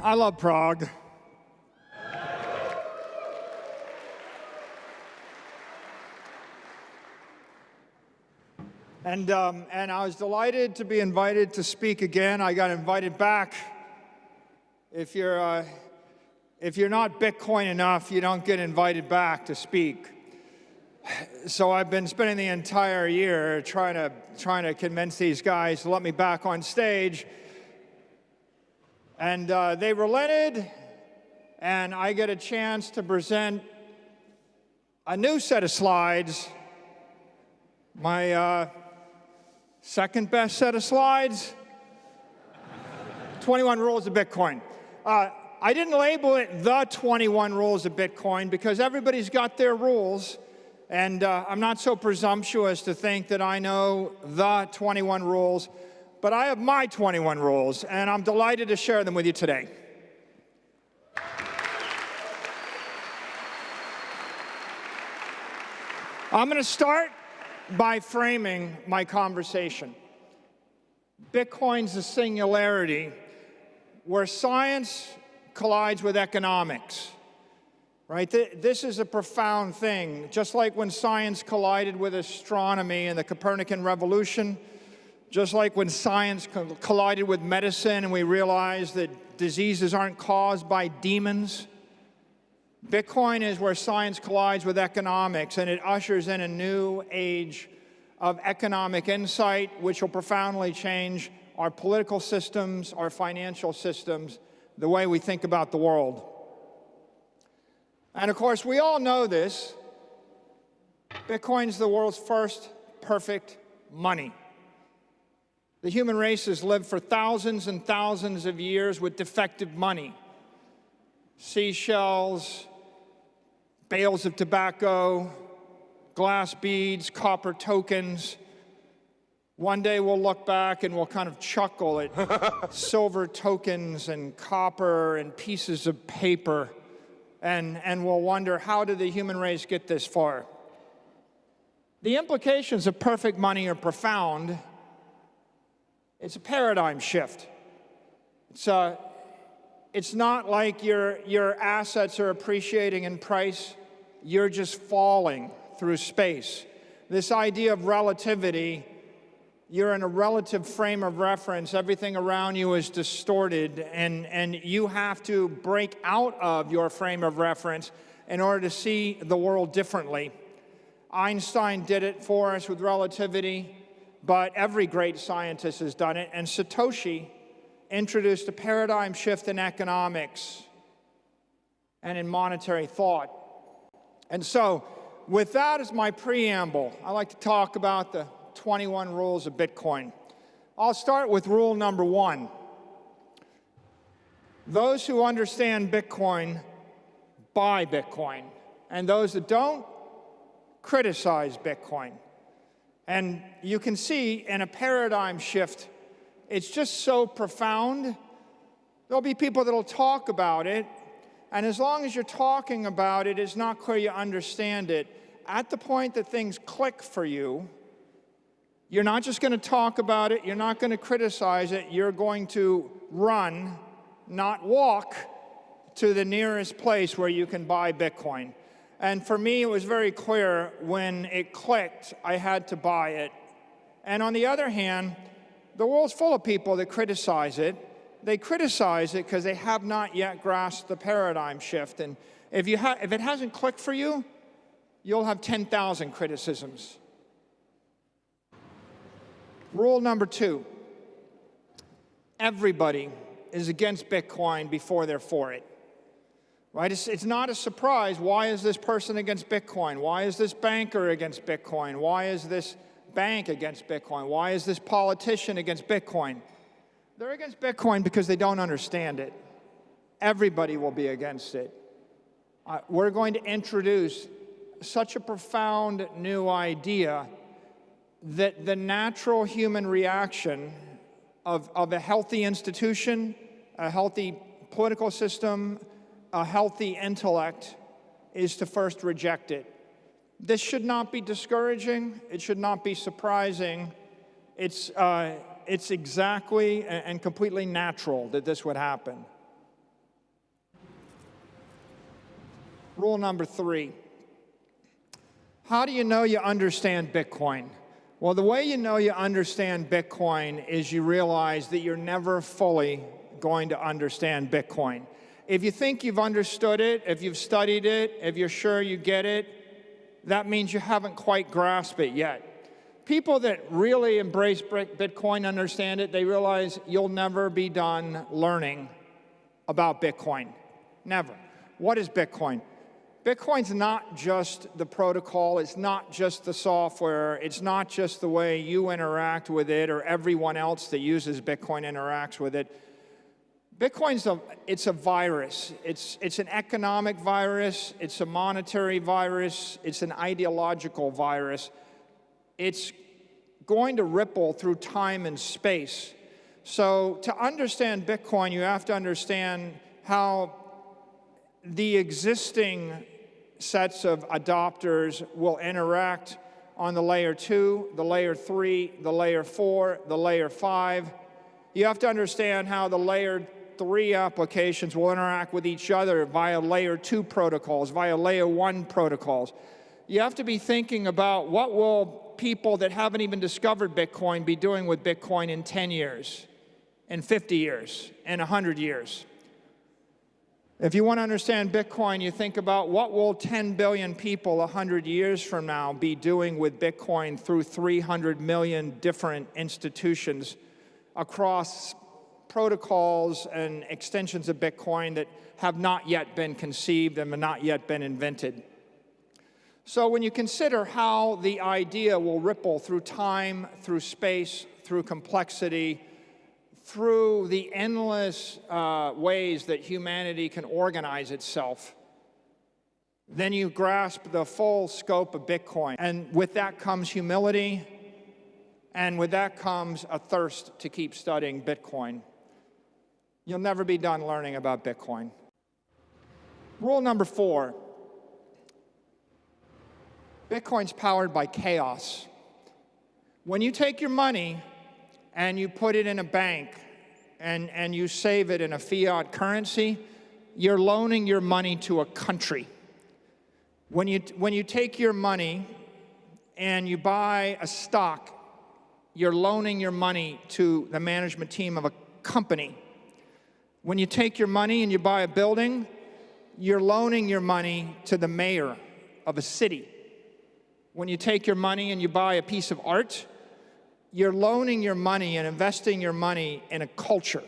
I love Prague. And I was delighted to be invited to speak again. I got invited back. If you're not Bitcoin enough, you don't get invited back to speak. So I've been spending the entire year trying to convince these guys to let me back on stage. And they relented, and I get a chance to present a new set of slides, my second best set of slides, 21 Rules of Bitcoin. I didn't label it the 21 Rules of Bitcoin because everybody's got their rules, and I'm not so presumptuous to think that I know the 21 rules. But I have my 21 rules, and I'm delighted to share them with you today. I'm going to start by framing my conversation. Bitcoin's a singularity where science collides with economics, right? This is a profound thing. Just like when science collided with astronomy in the Copernican revolution, just like when science collided with medicine and we realized that diseases aren't caused by demons, Bitcoin is where science collides with economics, and it ushers in a new age of economic insight, which will profoundly change our political systems, our financial systems, the way we think about the world. And of course, we all know this. Bitcoin's the world's first perfect money. The human race has lived for thousands and thousands of years with defective money. Seashells, bales of tobacco, glass beads, copper tokens. One day we'll look back and we'll kind of chuckle at silver tokens and copper and pieces of paper, and we'll wonder, how did the human race get this far? The implications of perfect money are profound. It's a paradigm shift. It's not like your assets are appreciating in price. You're just falling through space. This idea of relativity, you're in a relative frame of reference. Everything around you is distorted, and you have to break out of your frame of reference in order to see the world differently. Einstein did it for us with relativity. But every great scientist has done it, and Satoshi introduced a paradigm shift in economics and in monetary thought. And so, with that as my preamble, I'd like to talk about the 21 rules of Bitcoin. I'll start with rule number 1. Those who understand Bitcoin buy Bitcoin, and those that don't criticize Bitcoin. And you can see in a paradigm shift, it's just so profound. There'll be people that'll talk about it, and as long as you're talking about it, it's not clear you understand it. At the point that things click for you, you're not just going to talk about it, you're not going to criticize it, you're going to run, not walk, to the nearest place where you can buy Bitcoin. And for me, it was very clear when it clicked, I had to buy it. And on the other hand, the world's full of people that criticize it. They criticize it because they have not yet grasped the paradigm shift. And if it hasn't clicked for you, you'll have 10,000 criticisms. Rule number 2, everybody is against Bitcoin before they're for it. Right? It's not a surprise. Why is this person against Bitcoin? Why is this banker against Bitcoin? Why is this bank against Bitcoin? Why is this politician against Bitcoin? They're against Bitcoin because they don't understand it. Everybody will be against it. We're going to introduce such a profound new idea that the natural human reaction of a healthy institution, a healthy political system, a healthy intellect is to first reject it. This should not be discouraging. It should not be surprising. It's exactly and completely natural that this would happen. Rule number 3. How do you know you understand Bitcoin? Well, the way you know you understand Bitcoin is you realize that you're never fully going to understand Bitcoin. If you think you've understood it, if you've studied it, if you're sure you get it, that means you haven't quite grasped it yet. People that really embrace Bitcoin, understand it, they realize you'll never be done learning about Bitcoin. Never. What is Bitcoin? Bitcoin's not just the protocol, it's not just the software, it's not just the way you interact with it or everyone else that uses Bitcoin interacts with it. Bitcoin's it's a virus. It's an economic virus, it's a monetary virus, it's an ideological virus. It's going to ripple through time and space. So to understand Bitcoin, you have to understand how the existing sets of adopters will interact on the layer 2, the layer 3, the layer 4, the layer 5. You have to understand how the layer 3 applications will interact with each other via layer 2 protocols, via layer 1 protocols. You have to be thinking about what will people that haven't even discovered Bitcoin be doing with Bitcoin in 10 years, in 50 years, in 100 years. If you want to understand Bitcoin, you think about what will 10 billion people 100 years from now be doing with Bitcoin through 300 million different institutions across protocols and extensions of Bitcoin that have not yet been conceived and have not yet been invented. So when you consider how the idea will ripple through time, through space, through complexity, through the endless ways that humanity can organize itself, then you grasp the full scope of Bitcoin. And with that comes humility, and with that comes a thirst to keep studying Bitcoin. You'll never be done learning about Bitcoin. Rule number 4. Bitcoin's powered by chaos. When you take your money and you put it in a bank and you save it in a fiat currency, you're loaning your money to a country. When you take your money and you buy a stock, you're loaning your money to the management team of a company. When you take your money and you buy a building, you're loaning your money to the mayor of a city. When you take your money and you buy a piece of art, you're loaning your money and investing your money in a culture.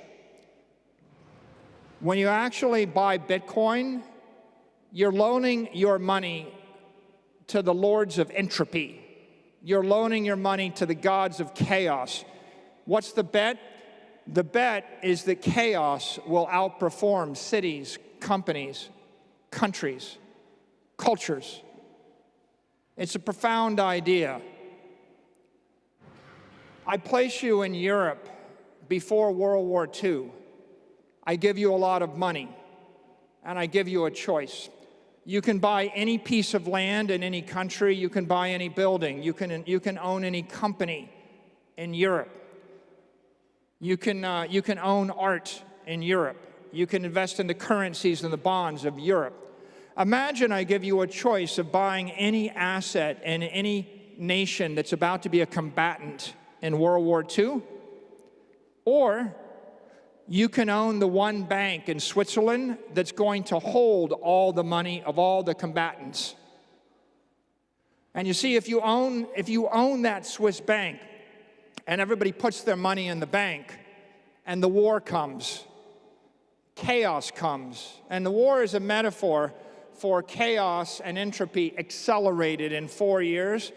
When you actually buy Bitcoin, you're loaning your money to the lords of entropy. You're loaning your money to the gods of chaos. What's the bet? The bet is that chaos will outperform cities, companies, countries, cultures. It's a profound idea. I place you in Europe before World War II. I give you a lot of money, and I give you a choice. You can buy any piece of land in any country. You can buy any building. You can own any company in Europe. You can own art in Europe. You can invest in the currencies and the bonds of Europe. Imagine I give you a choice of buying any asset in any nation that's about to be a combatant in World War II, or you can own the one bank in Switzerland that's going to hold all the money of all the combatants. And you see, if you own that Swiss bank, and everybody puts their money in the bank, and the war comes, chaos comes, and the war is a metaphor for chaos and entropy accelerated in 4 years.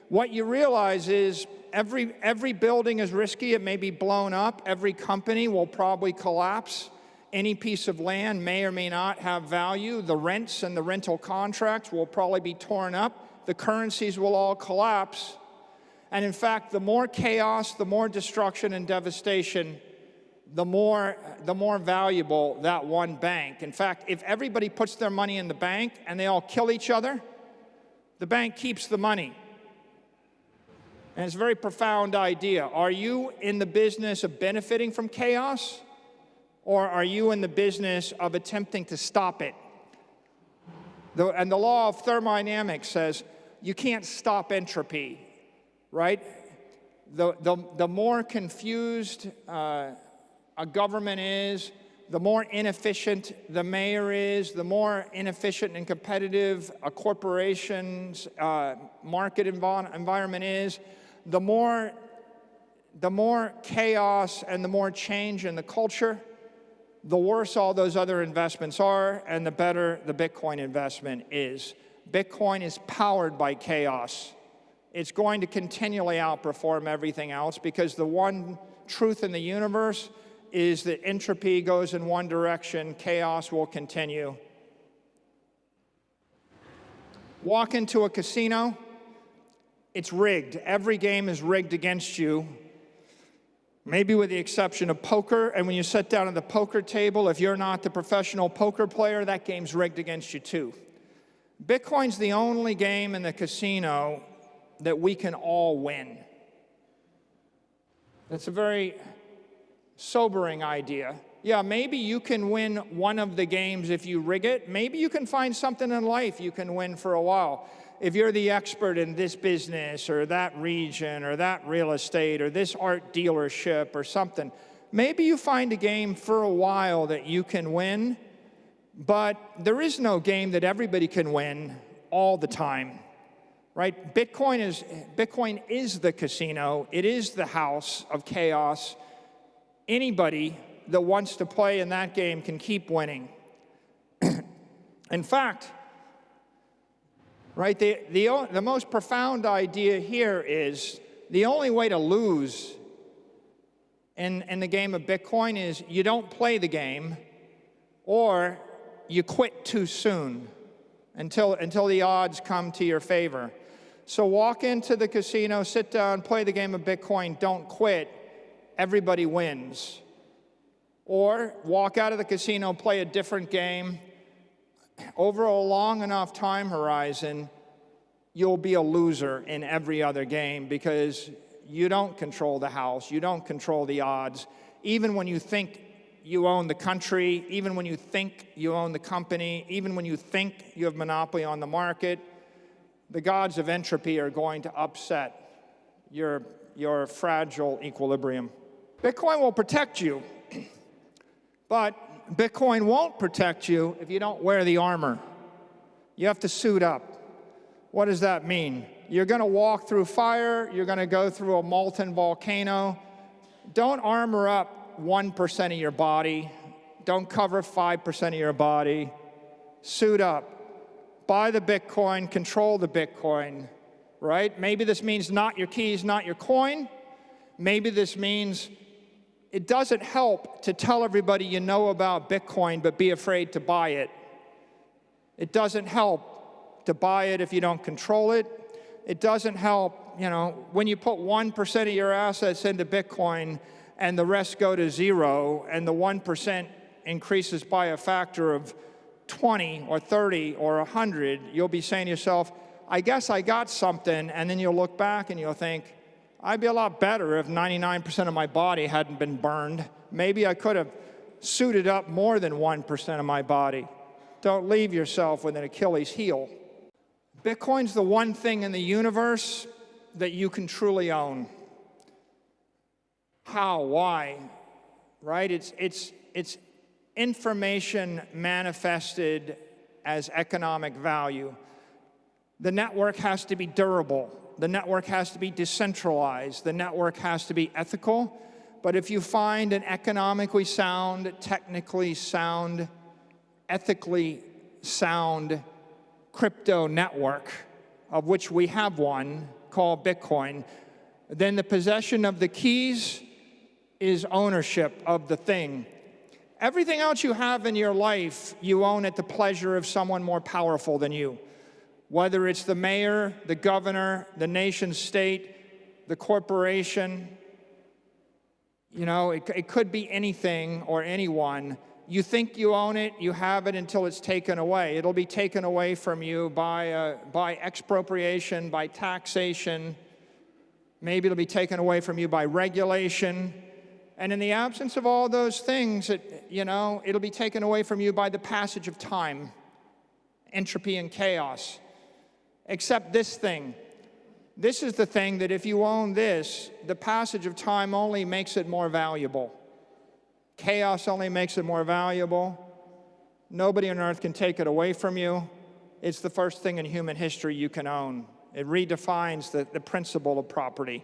What you realize is every building is risky. It may be blown up. Every company will probably collapse. Any piece of land may or may not have value. The rents and the rental contracts will probably be torn up. The currencies will all collapse. And in fact, the more chaos, the more destruction and devastation, the more valuable that one bank. In fact, if everybody puts their money in the bank and they all kill each other, the bank keeps the money. And it's a very profound idea. Are you in the business of benefiting from chaos, or are you in the business of attempting to stop it? And the law of thermodynamics says you can't stop entropy, right? The more confused a government is, the more inefficient the mayor is, the more inefficient and competitive a corporation's market environment is, the more chaos and the more change in the culture, the worse all those other investments are, and the better the Bitcoin investment is. Bitcoin is powered by chaos. It's going to continually outperform everything else because the one truth in the universe is that entropy goes in one direction, chaos will continue. Walk into a casino, it's rigged. Every game is rigged against you, maybe with the exception of poker. And when you sit down at the poker table, if you're not the professional poker player, that game's rigged against you too. Bitcoin's the only game in the casino that we can all win. That's a very sobering idea. Yeah, maybe you can win one of the games if you rig it. Maybe you can find something in life you can win for a while. If you're the expert in this business or that region or that real estate or this art dealership or something, maybe you find a game for a while that you can win, but there is no game that everybody can win all the time, right? Bitcoin is the casino. It is the house of chaos. Anybody that wants to play in that game can keep winning. In fact, right, the most profound idea here is the only way to lose in the game of Bitcoin is you don't play the game or you quit too soon until the odds come to your favor. So walk into the casino, sit down, play the game of Bitcoin, don't quit. Everybody wins. Or walk out of the casino, play a different game. Over a long enough time horizon, you'll be a loser in every other game because you don't control the house, you don't control the odds. Even when you think you own the country, even when you think you own the company, even when you think you have monopoly on the market, the gods of entropy are going to upset your fragile equilibrium. Bitcoin will protect you, but Bitcoin won't protect you if you don't wear the armor. You have to suit up. What does that mean? You're going to walk through fire. You're going to go through a molten volcano. Don't armor up 1% of your body. Don't cover 5% of your body. Suit up. Buy the Bitcoin. Control the Bitcoin, right? Maybe this means not your keys, not your coin. Maybe this means it doesn't help to tell everybody you know about Bitcoin, but be afraid to buy it. It doesn't help to buy it if you don't control it. It doesn't help, when you put 1% of your assets into Bitcoin and the rest go to zero, and the 1% increases by a factor of 20 or 30 or 100, you'll be saying to yourself, I guess I got something, and then you'll look back and you'll think, I'd be a lot better if 99% of my body hadn't been burned. Maybe I could have suited up more than 1% of my body. Don't leave yourself with an Achilles heel. Bitcoin's the one thing in the universe that you can truly own. How? Why? Right? It's information manifested as economic value. The network has to be durable. The network has to be decentralized. The network has to be ethical. But if you find an economically sound, technically sound, ethically sound crypto network, of which we have one called Bitcoin, then the possession of the keys is ownership of the thing. Everything else you have in your life, you own at the pleasure of someone more powerful than you. Whether it's the mayor, the governor, the nation state, the corporation. You know, it could be anything or anyone. You think you own it, you have it until it's taken away. It'll be taken away from you by expropriation, by taxation. Maybe it'll be taken away from you by regulation. And in the absence of all those things, it'll be taken away from you by the passage of time, entropy and chaos. Except this thing. This is the thing that if you own this, the passage of time only makes it more valuable. Chaos only makes it more valuable. Nobody on earth can take it away from you. It's the first thing in human history you can own. It redefines the principle of property.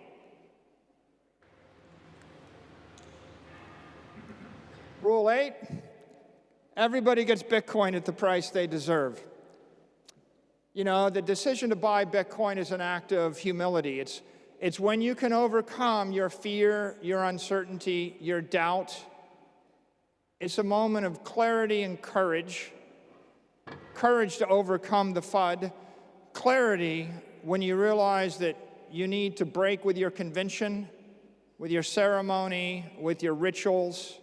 Rule 8, everybody gets Bitcoin at the price they deserve. You know, the decision to buy Bitcoin is an act of humility. It's when you can overcome your fear, your uncertainty, your doubt. It's a moment of clarity and courage. Courage to overcome the FUD. Clarity when you realize that you need to break with your convention, with your ceremony, with your rituals,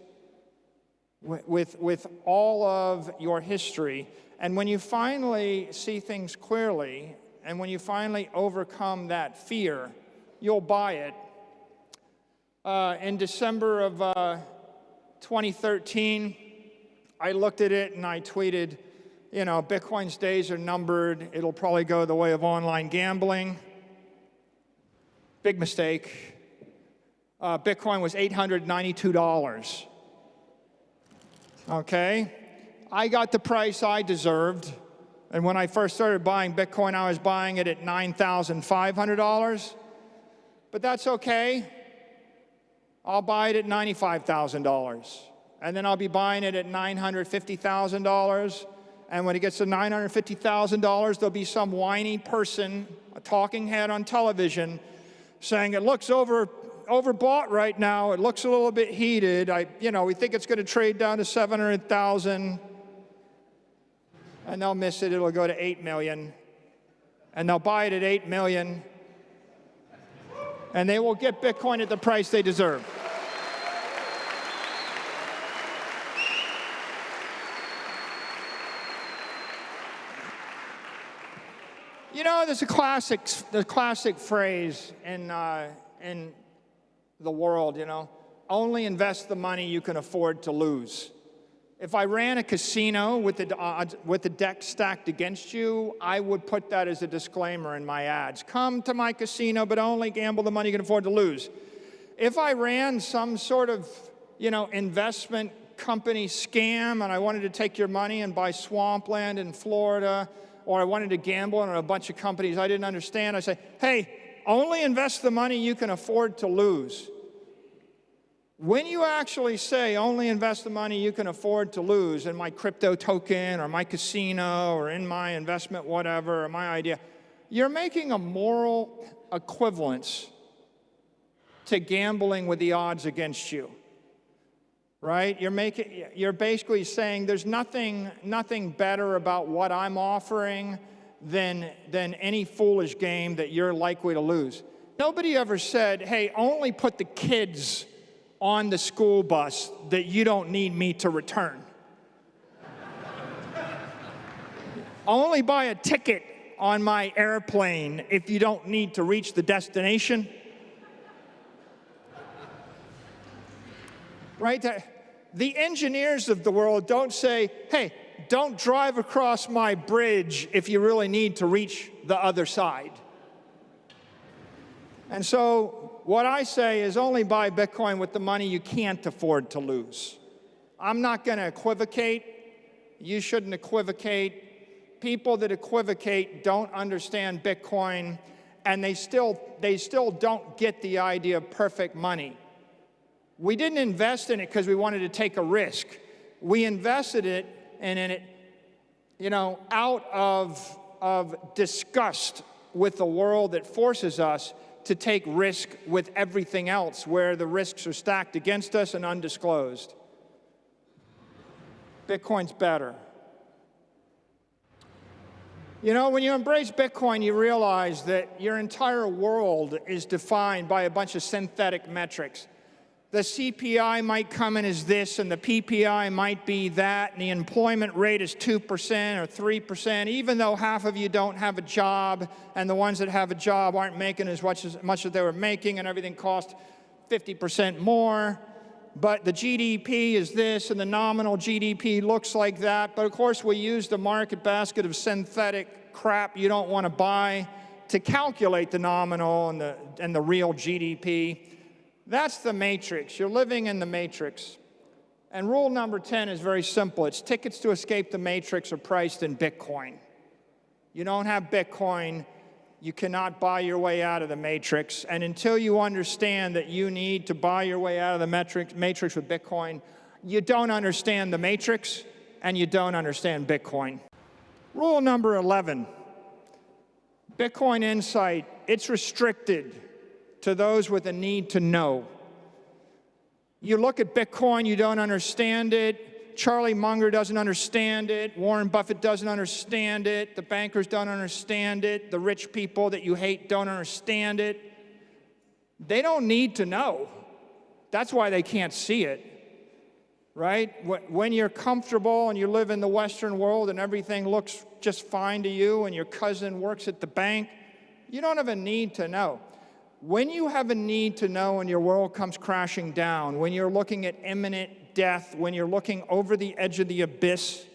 with all of your history. And when you finally see things clearly, and when you finally overcome that fear, you'll buy it. In December of 2013, I looked at it and I tweeted, you know, Bitcoin's days are numbered. It'll probably go the way of online gambling. Big mistake. Bitcoin was $892. Okay? I got the price I deserved. And when I first started buying Bitcoin, I was buying it at $9,500. But that's okay. I'll buy it at $95,000. And then I'll be buying it at $950,000. And when it gets to $950,000, there'll be some whiny person, a talking head on television, saying it looks overbought right now. It looks a little bit heated. We think it's going to trade down to 700,000. And they'll miss it. It'll go to 8 million. And they'll buy it at 8 million. And they will get Bitcoin at the price they deserve. You know, there's a classic phrase in the world, you know, only invest the money you can afford to lose. If I ran a casino with the deck stacked against you, I would put that as a disclaimer in my ads. Come to my casino, but only gamble the money you can afford to lose. If I ran some sort of, investment company scam and I wanted to take your money and buy swampland in Florida, or I wanted to gamble on a bunch of companies I didn't understand, I say, hey, only invest the money you can afford to lose. When you actually say only invest the money you can afford to lose in my crypto token or my casino or in my investment whatever or my idea, you're making a moral equivalence to gambling with the odds against you, right? You're basically saying there's nothing better about what I'm offering than any foolish game that you're likely to lose. Nobody ever said, hey, only put the kids on the school bus that you don't need me to return. Only buy a ticket on my airplane if you don't need to reach the destination. Right? The engineers of the world don't say, hey, don't drive across my bridge if you really need to reach the other side. And so what I say is only buy Bitcoin with the money you can't afford to lose. I'm not going to equivocate. You shouldn't equivocate. People that equivocate don't understand Bitcoin, and they still don't get the idea of perfect money. We didn't invest in it because we wanted to take a risk. We invested in it, out of disgust with the world that forces us to take risk with everything else, where the risks are stacked against us and undisclosed. Bitcoin's better. You know, when you embrace Bitcoin, you realize that your entire world is defined by a bunch of synthetic metrics. The CPI might come in as this, and the PPI might be that, and the employment rate is 2% or 3%, even though half of you don't have a job, and the ones that have a job aren't making as much as they were making, and everything costs 50% more. But the GDP is this, and the nominal GDP looks like that. But of course, we use the market basket of synthetic crap you don't want to buy to calculate the nominal and the real GDP. That's the matrix. You're living in the matrix. And rule number 10 is very simple. It's tickets to escape the matrix are priced in Bitcoin. You don't have Bitcoin, you cannot buy your way out of the matrix. And until you understand that you need to buy your way out of the matrix with Bitcoin, you don't understand the matrix and you don't understand Bitcoin. Rule number 11, Bitcoin insight, it's restricted to those with a need to know. You look at Bitcoin, you don't understand it. Charlie Munger doesn't understand it. Warren Buffett doesn't understand it. The bankers don't understand it. The rich people that you hate don't understand it. They don't need to know. That's why they can't see it, right? When you're comfortable and you live in the Western world and everything looks just fine to you and your cousin works at the bank, you don't have a need to know. When you have a need to know and your world comes crashing down, when you're looking at imminent death, when you're looking over the edge of the abyss,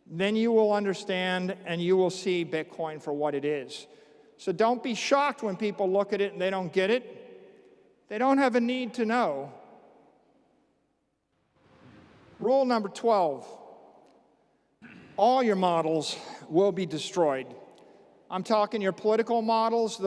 then you will understand and you will see Bitcoin for what it is. So don't be shocked when people look at it and they don't get it. They don't have a need to know. Rule number 12, all your models will be destroyed. I'm talking your political models,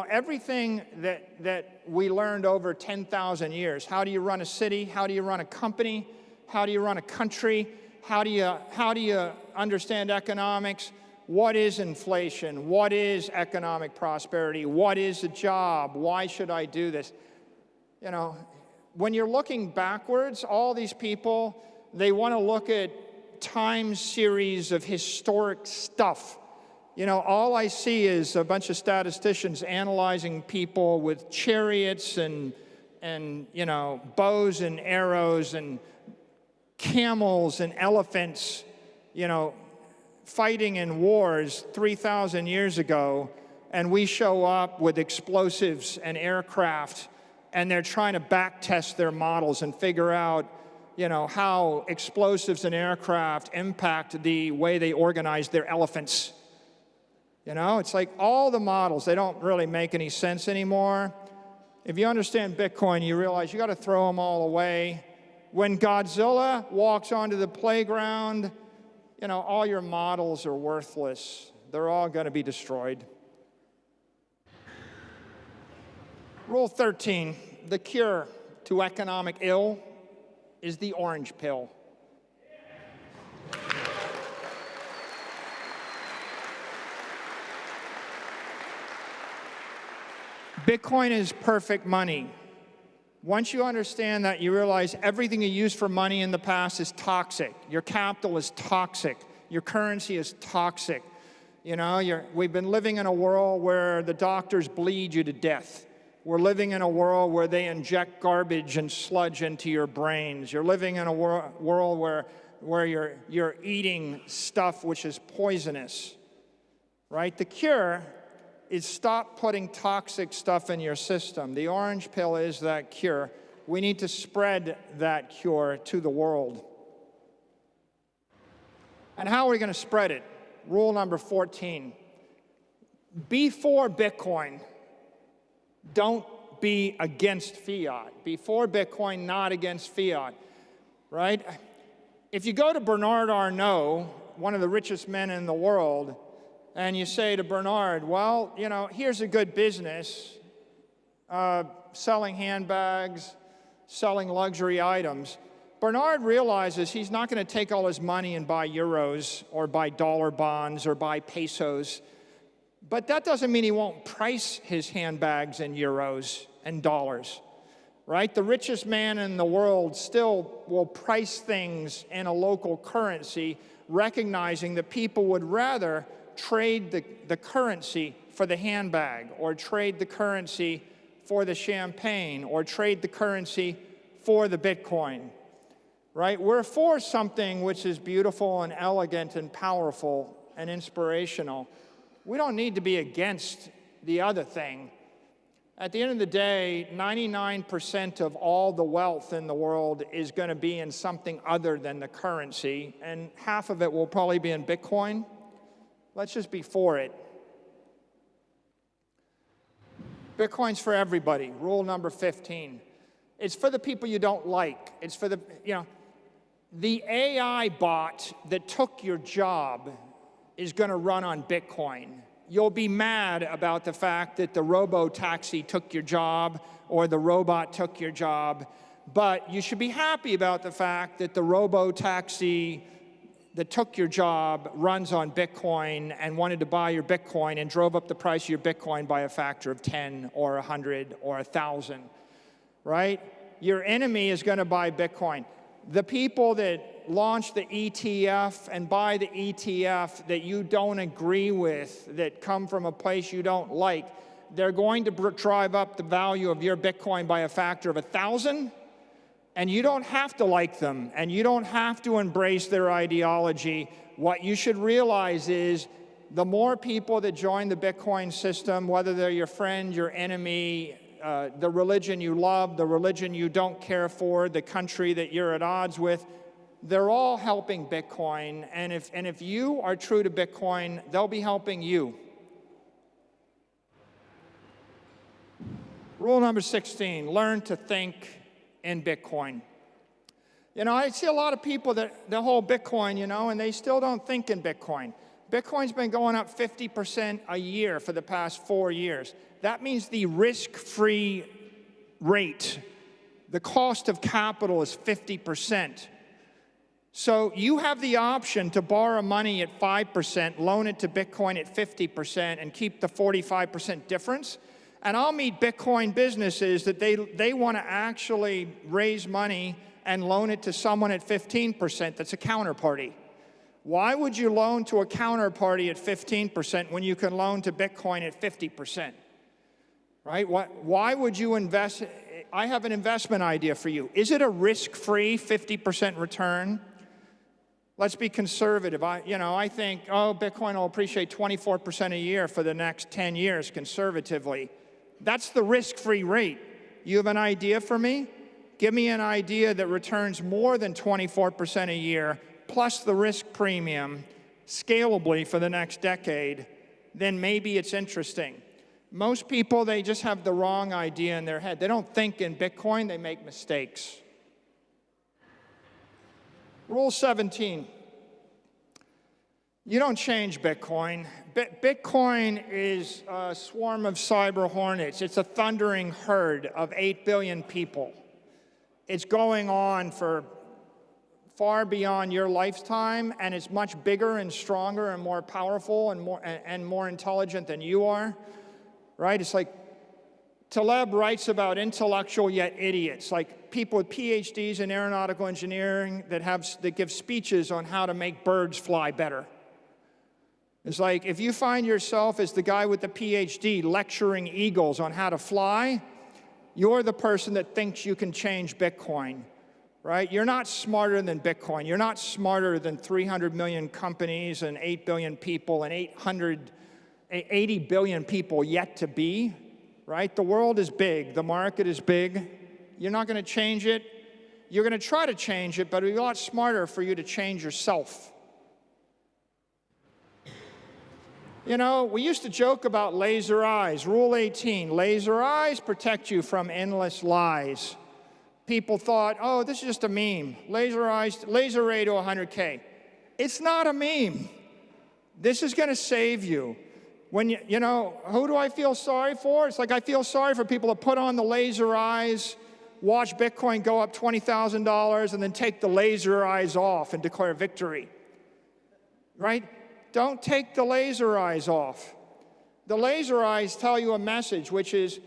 everything that we learned over 10,000 years. How do you run a city? How do you run a company? How do you run a country? How do you understand economics? What is inflation? What is economic prosperity? What is a job? Why should I do this? You know, when you're looking backwards, all these people, they want to look at time series of historic stuff. You know, all I see is a bunch of statisticians analyzing people with chariots and bows and arrows and camels and elephants, fighting in wars 3,000 years ago, and we show up with explosives and aircraft, and they're trying to back test their models and figure out, how explosives and aircraft impact the way they organize their elephants. It's like all the models, they don't really make any sense anymore. If you understand Bitcoin, you realize you got to throw them all away. When Godzilla walks onto the playground, all your models are worthless. They're all going to be destroyed. Rule 13, the cure to economic ill is the orange pill. Bitcoin is perfect money. Once you understand that, you realize everything you used for money in the past is toxic. Your capital is toxic. Your currency is toxic. We've been living in a world where the doctors bleed you to death. We're living in a world where they inject garbage and sludge into your brains. You're living in a world where you're eating stuff which is poisonous, right? The cure is stop putting toxic stuff in your system. The orange pill is that cure. We need to spread that cure to the world. And how are we going to spread it? Rule number 14. Be for Bitcoin. Don't be against fiat. Be for Bitcoin, not against fiat, right? If you go to Bernard Arnault, one of the richest men in the world, and you say to Bernard, well, here's a good business, selling handbags, selling luxury items. Bernard realizes he's not going to take all his money and buy euros or buy dollar bonds or buy pesos. But that doesn't mean he won't price his handbags in euros and dollars, right? The richest man in the world still will price things in a local currency, recognizing that people would rather trade the currency for the handbag, or trade the currency for the champagne, or trade the currency for the Bitcoin, right? We're for something which is beautiful and elegant and powerful and inspirational. We don't need to be against the other thing. At the end of the day, 99% of all the wealth in the world is going to be in something other than the currency, and half of it will probably be in Bitcoin. Let's just be for it. Bitcoin's for everybody. Rule number 15. It's for the people you don't like. It's for the AI bot that took your job is going to run on Bitcoin. You'll be mad about the fact that the robo-taxi took your job or the robot took your job, but you should be happy about the fact that the robo-taxi that took your job runs on Bitcoin and wanted to buy your Bitcoin and drove up the price of your Bitcoin by a factor of 10 or 100 or 1,000, right? Your enemy is going to buy Bitcoin. The people that launch the ETF and buy the ETF that you don't agree with, that come from a place you don't like, they're going to drive up the value of your Bitcoin by a factor of 1,000. And you don't have to like them, and you don't have to embrace their ideology. What you should realize is the more people that join the Bitcoin system, whether they're your friend, your enemy, the religion you love, the religion you don't care for, the country that you're at odds with, they're all helping Bitcoin. And if you are true to Bitcoin, they'll be helping you. Rule number 16, learn to think in Bitcoin. I see a lot of people that hold Bitcoin, and they still don't think in Bitcoin. Bitcoin's been going up 50% a year for the past 4 years. That means the risk-free rate, the cost of capital is 50%. So you have the option to borrow money at 5%, loan it to Bitcoin at 50%, and keep the 45% difference. And I'll meet Bitcoin businesses that they want to actually raise money and loan it to someone at 15% that's a counterparty. Why would you loan to a counterparty at 15% when you can loan to Bitcoin at 50%? Right? Why would you invest? I have an investment idea for you. Is it a risk-free 50% return? Let's be conservative. I think, Bitcoin will appreciate 24% a year for the next 10 years conservatively. That's the risk-free rate. You have an idea for me? Give me an idea that returns more than 24% a year, plus the risk premium, scalably for the next decade, then maybe it's interesting. Most people, they just have the wrong idea in their head. They don't think in Bitcoin, they make mistakes. Rule 17. You don't change Bitcoin. Bitcoin is a swarm of cyber hornets. It's a thundering herd of 8 billion people. It's going on for far beyond your lifetime, and it's much bigger and stronger and more powerful and more intelligent than you are, right? It's like Taleb writes about intellectual yet idiots, like people with PhDs in aeronautical engineering that give speeches on how to make birds fly better. It's like if you find yourself as the guy with the PhD lecturing eagles on how to fly, you're the person that thinks you can change Bitcoin, right? You're not smarter than Bitcoin. You're not smarter than 300 million companies and 8 billion people and 80 billion people yet to be, right? The world is big. The market is big. You're not going to change it. You're going to try to change it, but it'll be a lot smarter for you to change yourself. We used to joke about laser eyes. Rule 18, laser eyes protect you from endless lies. People thought, this is just a meme. Laser eyes, laser ray to 100K. It's not a meme. This is going to save you. When who do I feel sorry for? It's like I feel sorry for people that put on the laser eyes, watch Bitcoin go up $20,000, and then take the laser eyes off and declare victory, right? Don't take the laser eyes off. The laser eyes tell you a message, which is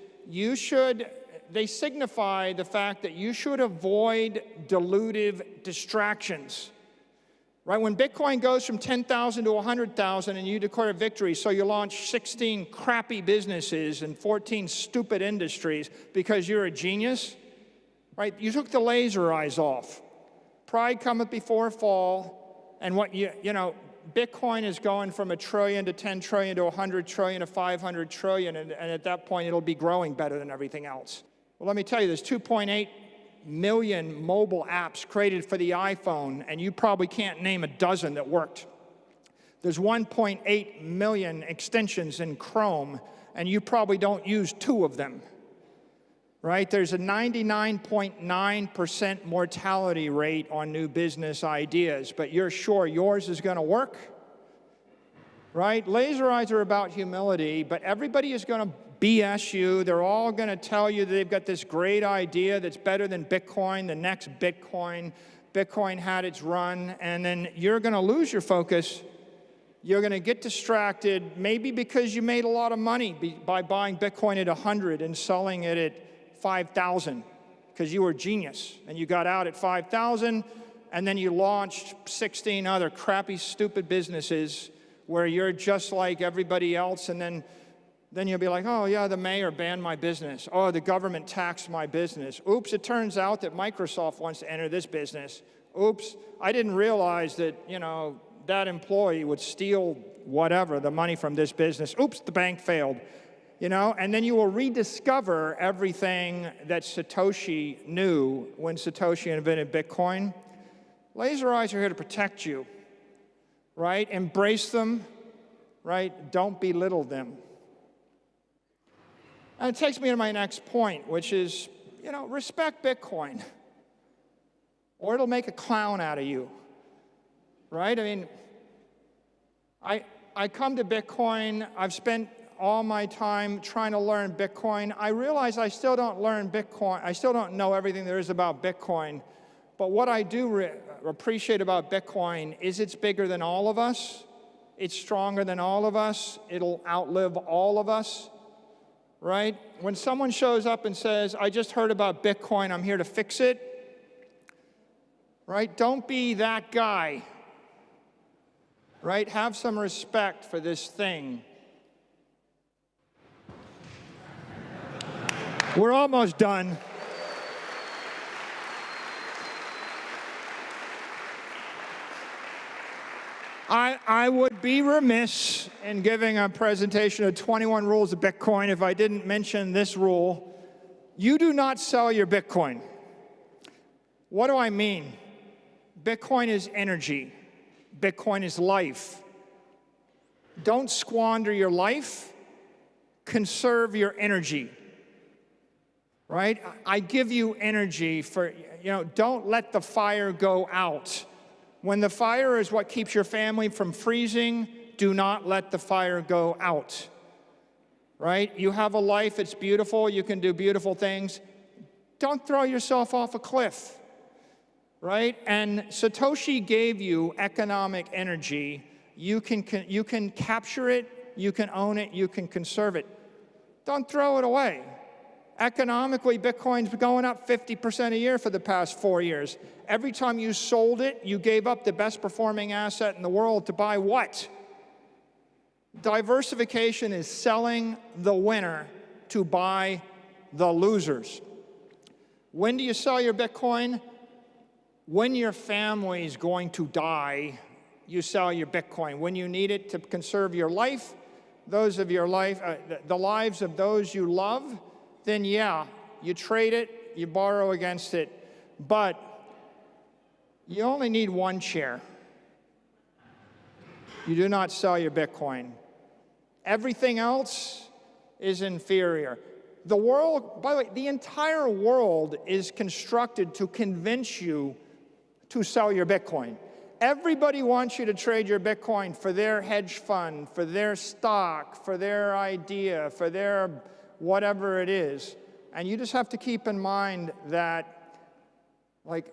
they signify the fact that you should avoid dilutive distractions. Right? When Bitcoin goes from 10,000 to 100,000 and you declare victory, so you launch 16 crappy businesses and 14 stupid industries because you're a genius, right? You took the laser eyes off. Pride cometh before a fall, and what you know, Bitcoin is going from $1 trillion to 10 trillion to 100 trillion to 500 trillion, and at that point it'll be growing better than everything else. Well, let me tell you, there's 2.8 million mobile apps created for the iPhone, and you probably can't name a dozen that worked. There's 1.8 million extensions in Chrome, and you probably don't use 2 of them. Right? There's a 99.9% mortality rate on new business ideas, but you're sure yours is going to work? Right? Laser eyes are about humility, but everybody is going to BS you. They're all going to tell you that they've got this great idea that's better than Bitcoin, the next Bitcoin. Bitcoin had its run, and then you're going to lose your focus. You're going to get distracted, maybe because you made a lot of money by buying Bitcoin at 100 and selling it at 5,000 because you were a genius, and you got out at 5,000, and then you launched 16 other crappy, stupid businesses where you're just like everybody else, and then you'll be like, oh, yeah, the mayor banned my business. Oh, the government taxed my business. Oops, it turns out that Microsoft wants to enter this business. Oops, I didn't realize that, you know, that employee would steal whatever, the money from this business. Oops, the bank failed. You know, and then you will rediscover everything that Satoshi knew when Satoshi invented Bitcoin. Laser eyes are here to protect you, right? Embrace them, right? Don't belittle them. And it takes me to my next point, which is, you know, respect Bitcoin, or it'll make a clown out of you, right? I mean, I come to Bitcoin, I've spent all my time trying to learn Bitcoin. I realize I still don't learn Bitcoin. I still don't know everything there is about Bitcoin. But what I do appreciate about Bitcoin is it's bigger than all of us. It's stronger than all of us. It'll outlive all of us, right? When someone shows up and says, I just heard about Bitcoin, I'm here to fix it, right? Don't be that guy, right? Have some respect for this thing. We're almost done. I would be remiss in giving a presentation of 21 rules of Bitcoin if I didn't mention this rule. You do not sell your Bitcoin. What do I mean? Bitcoin is energy. Bitcoin is life. Don't squander your life. Conserve your energy. Right? I give you energy for, you know, don't let the fire go out. When the fire is what keeps your family from freezing, do not let the fire go out. Right? You have a life, it's beautiful, you can do beautiful things. Don't throw yourself off a cliff. Right? And Satoshi gave you economic energy. You can capture it, you can own it, you can conserve it. Don't throw it away. Economically, Bitcoin's been going up 50% a year for the past 4 years. Every time you sold it, you gave up the best performing asset in the world to buy what? Diversification is selling the winner to buy the losers. When do you sell your Bitcoin? When your family's going to die, you sell your Bitcoin. When you need it to conserve your life, the lives of those you love, then yeah, you trade it, you borrow against it, but you only need one chair. You do not sell your Bitcoin. Everything else is inferior. The world, by the way, the entire world is constructed to convince you to sell your Bitcoin. Everybody wants you to trade your Bitcoin for their hedge fund, for their stock, for their idea, for their whatever it is. And you just have to keep in mind that, like,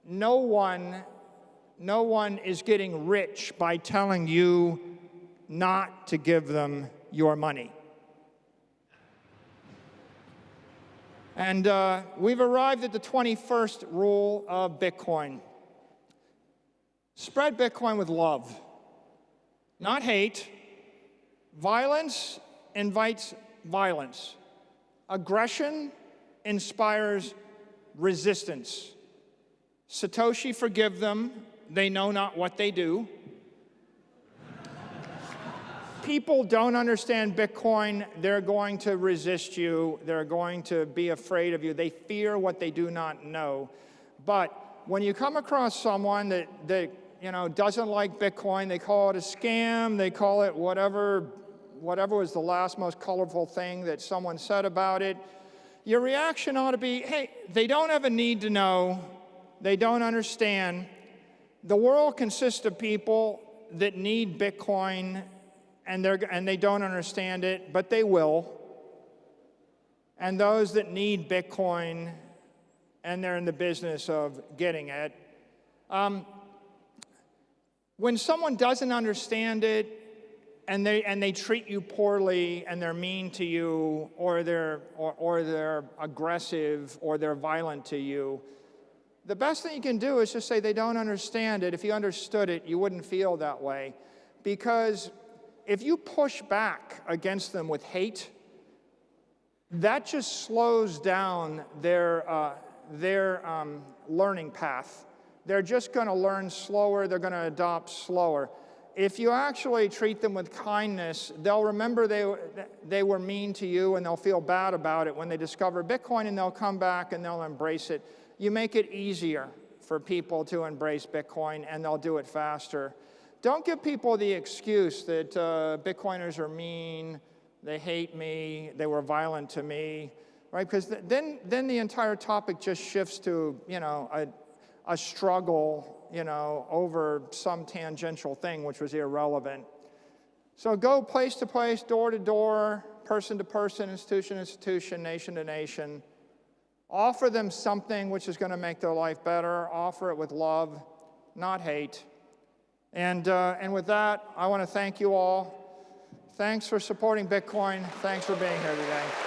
no one is getting rich by telling you not to give them your money. And we've arrived at the 21st rule of Bitcoin. Spread Bitcoin with love, not hate. Violence invites violence. Aggression inspires resistance. Satoshi, forgive them. They know not what they do. People don't understand Bitcoin. They're going to resist you. They're going to be afraid of you. They fear what they do not know. But when you come across someone that doesn't like Bitcoin, they call it a scam, they call it whatever was the last most colorful thing that someone said about it, your reaction ought to be, hey, they don't have a need to know, they don't understand. The world consists of people that need Bitcoin and they don't understand it, but they will. And those that need Bitcoin and they're in the business of getting it. When someone doesn't understand it and they treat you poorly and they're mean to you or they're aggressive or they're violent to you, the best thing you can do is just say they don't understand it. If you understood it, you wouldn't feel that way. Because if you push back against them with hate, that just slows down their learning path. They're just going to learn slower. They're going to adopt slower. If you actually treat them with kindness, they'll remember they were mean to you and they'll feel bad about it when they discover Bitcoin, and they'll come back and they'll embrace it. You make it easier for people to embrace Bitcoin and they'll do it faster. Don't give people the excuse that Bitcoiners are mean, they hate me, they were violent to me, right? Because then the entire topic just shifts to, a struggle, over some tangential thing which was irrelevant. So go place to place, door to door, person to person, institution to institution, nation to nation. Offer them something which is going to make their life better. Offer it with love, not hate. And with that, I want to thank you all. Thanks for supporting Bitcoin. Thanks for being here today.